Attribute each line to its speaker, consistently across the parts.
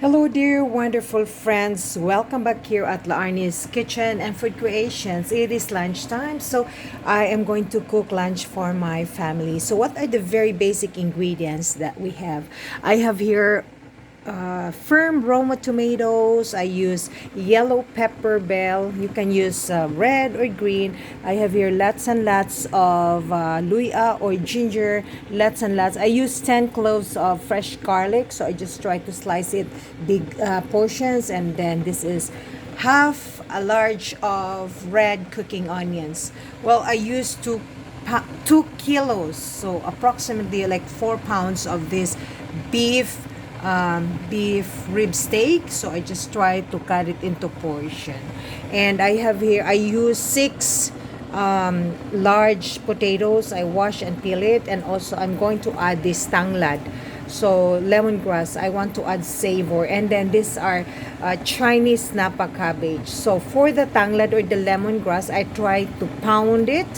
Speaker 1: Hello, dear wonderful friends. Welcome back here at Laarni's Kitchen and Food Creations. It is lunchtime, so I am going to cook lunch for my family. So, what are the very basic ingredients that we have? I have here firm Roma tomatoes. I use yellow pepper bell. You can use red or green. I have here lots and lots of luya or ginger. Lots and lots. I use 10 cloves of fresh garlic. So I just try to slice it big portions. And then this is half a large of red cooking onions. Well, I use 2 kilos. So approximately like 4 pounds of this beef beef rib steak. So I just try to cut it into portion. And I have here, I use 6 large potatoes. I wash and peel it. And also I'm going to add this tanglad. So lemongrass, I want to add savor. And then these are Chinese napa cabbage. So for the tanglad or the lemongrass, I try to pound it.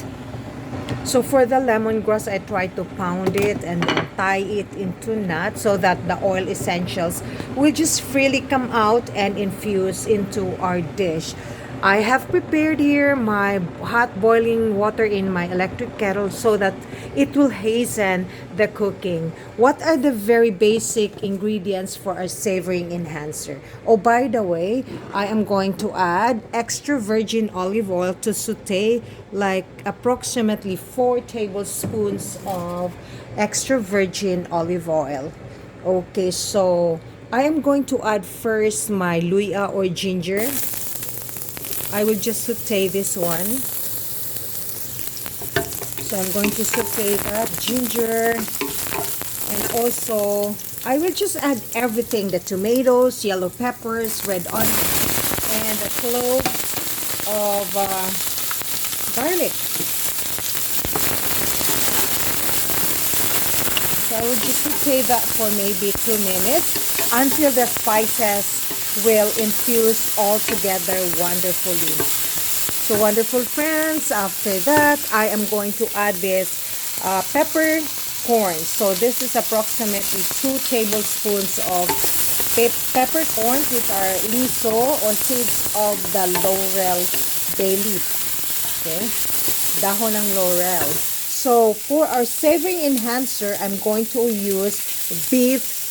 Speaker 1: So for the lemongrass, I try to pound it and then tie it into knots so that the oil essentials will just freely come out and infuse into our dish. I have prepared here my hot boiling water in my electric kettle so that it will hasten the cooking. What are the very basic ingredients for our savoring enhancer? Oh, by the way, I am going to add extra virgin olive oil to saute like approximately 4 tablespoons of extra virgin olive oil. Okay, so I am going to add first my luya or ginger. I will just saute this one. So I'm going to saute that ginger. And also, I will just add everything. The tomatoes, yellow peppers, red onions, and a clove of garlic. So I will just saute that for maybe 2 minutes until the spices will infuse all together wonderfully. So wonderful friends, after that, I am going to add this pepper corn. So this is approximately 2 tablespoons of peppercorns. These are liso or seeds of the laurel bay leaf. Okay, dahon ng laurel. So for our savoring enhancer, I'm going to use beef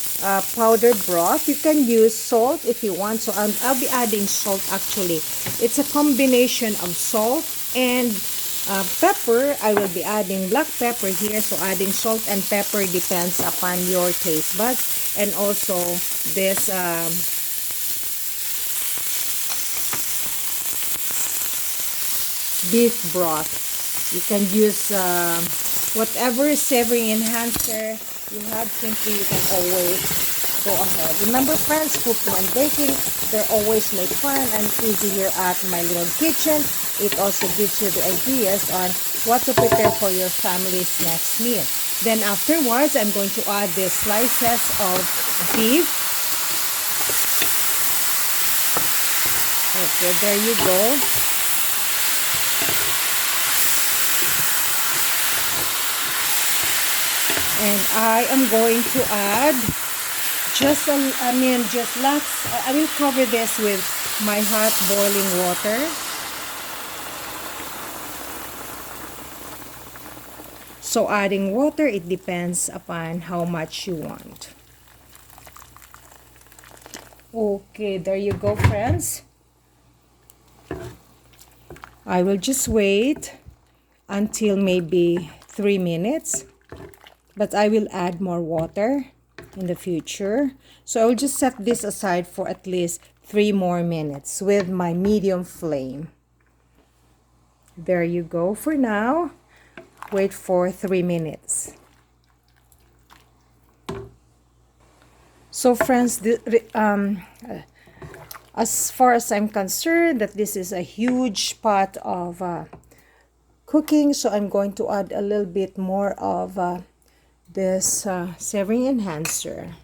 Speaker 1: powdered broth. You can use salt if you want. So I'll be adding salt actually. It's a combination of salt and pepper. I will be adding black pepper here. So adding salt and pepper depends upon your taste buds. And also this beef broth. You can use whatever savoring enhancer you have. Simply you can always go ahead. Remember friends, cooking and baking, they're always made fun and easy here at my little kitchen. It also gives you the ideas on what to prepare for your family's next meal. Then afterwards, I'm going to add the slices of beef. Okay, there you go. And I am going to add just lots. I will cover this with my hot boiling water. So adding water, it depends upon how much you want. Okay, there you go, friends. I will just wait until maybe 3 minutes. But I will add more water in the future. So I will just set this aside for at least 3 more minutes with my medium flame. There you go for now. Wait for 3 minutes. So friends, as far as I'm concerned, that this is a huge pot of cooking. So I'm going to add a little bit more of this savoring enhancer.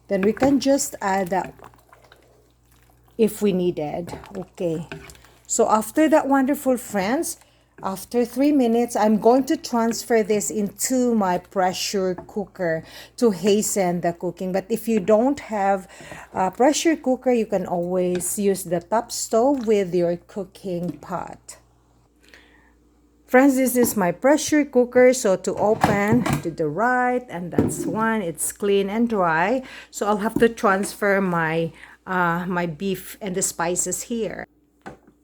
Speaker 1: Then we can just add that if we needed. Okay, so after that, wonderful friends, After 3 minutes, I'm going to transfer this into my pressure cooker to hasten the cooking. But if you don't have a pressure cooker, you can always use the top stove with your cooking pot. Friends, this is my pressure cooker. So to open to the right, and that's one. It's clean and dry. So I'll have to transfer my my beef and the spices here.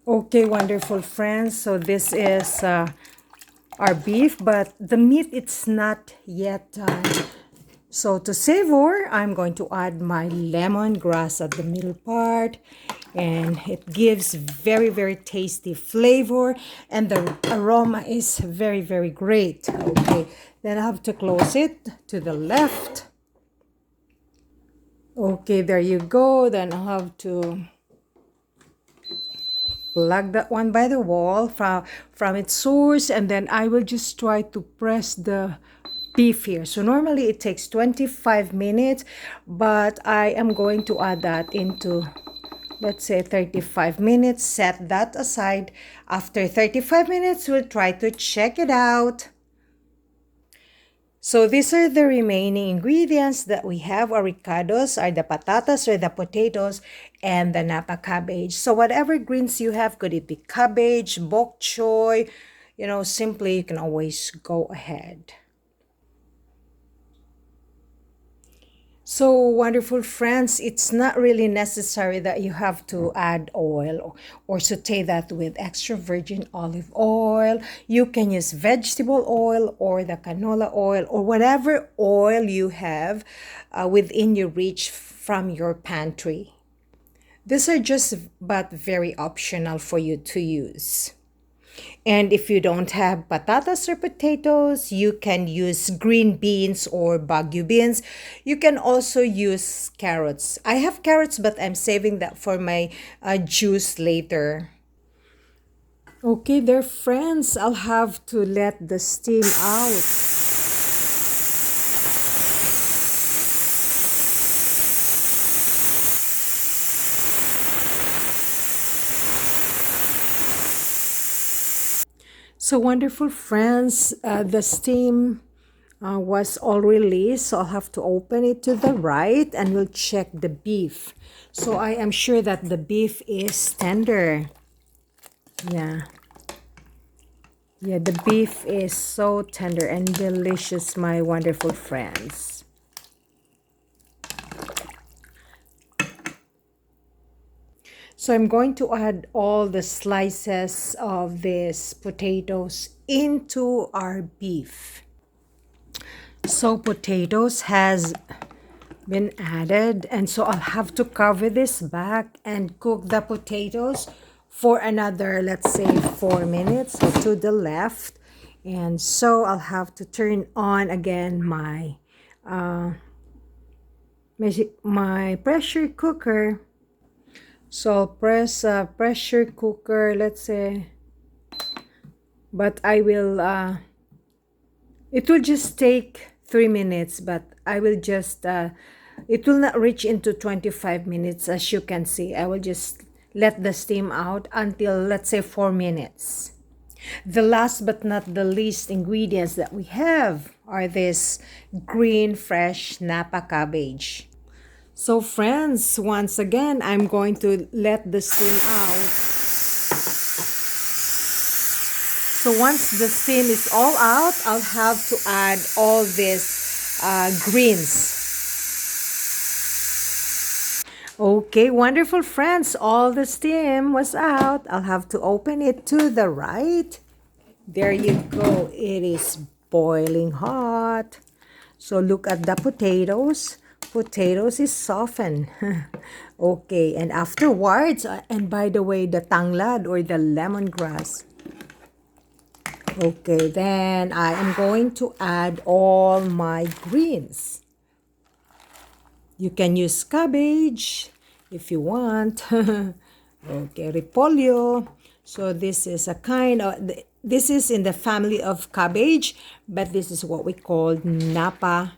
Speaker 1: Okay, wonderful friends. So this is our beef, but the meat it's not yet done. So to savor, I'm going to add my lemongrass at the middle part, and it gives very, very tasty flavor, and the aroma is very, very great. Okay, then I have to close it to the left. Okay, there you go. Then I have to plug that one by the wall from its source, and then I will just try to press the beef here. So normally it takes 25 minutes, but I am going to add that into, let's say, 35 minutes. Set that aside. After 35 minutes, we'll try to check it out. So these are the remaining ingredients that we have. Our ricados are the patatas or the potatoes and the napa cabbage. So whatever greens you have, could it be cabbage, bok choy, simply you can always go ahead. So wonderful friends, it's not really necessary that you have to add oil or saute that with extra virgin olive oil. You can use vegetable oil or the canola oil or whatever oil you have within your reach from your pantry. These are just but very optional for you to use. And if you don't have patatas or potatoes, you can use green beans or bagu beans. You can also use carrots. I have carrots, but I'm saving that for my juice later. Okay, there, friends, I'll have to let the steam out. So wonderful friends, the steam was all released, so I'll have to open it to the right and we'll check the beef. So I am sure that the beef is tender. Yeah, the beef is so tender and delicious, my wonderful friends. So I'm going to add all the slices of these potatoes into our beef. So potatoes has been added, and so I'll have to cover this back and cook the potatoes for another, let's say, 4 minutes. So to the left, and so I'll have to turn on again my my pressure cooker. So I'll press pressure cooker, let's say, but I will it will just take 3 minutes, but I will just it will not reach into 25 minutes. As you can see, I will just let the steam out until, let's say, 4 minutes. The last but not the least ingredients that we have are this green fresh napa cabbage. So friends, once again, I'm going to let the steam out. So once the steam is all out, I'll have to add all these greens. Okay, wonderful friends, all the steam was out. I'll have to open it to the right. There you go. It is boiling hot. So look at the potatoes. Potatoes is softened. Okay, and afterwards, and by the way, the tanglad or the lemongrass. Okay, then I am going to add all my greens. You can use cabbage if you want. Okay, repolyo. So this is a kind of, this is in the family of cabbage, but this is what we call napa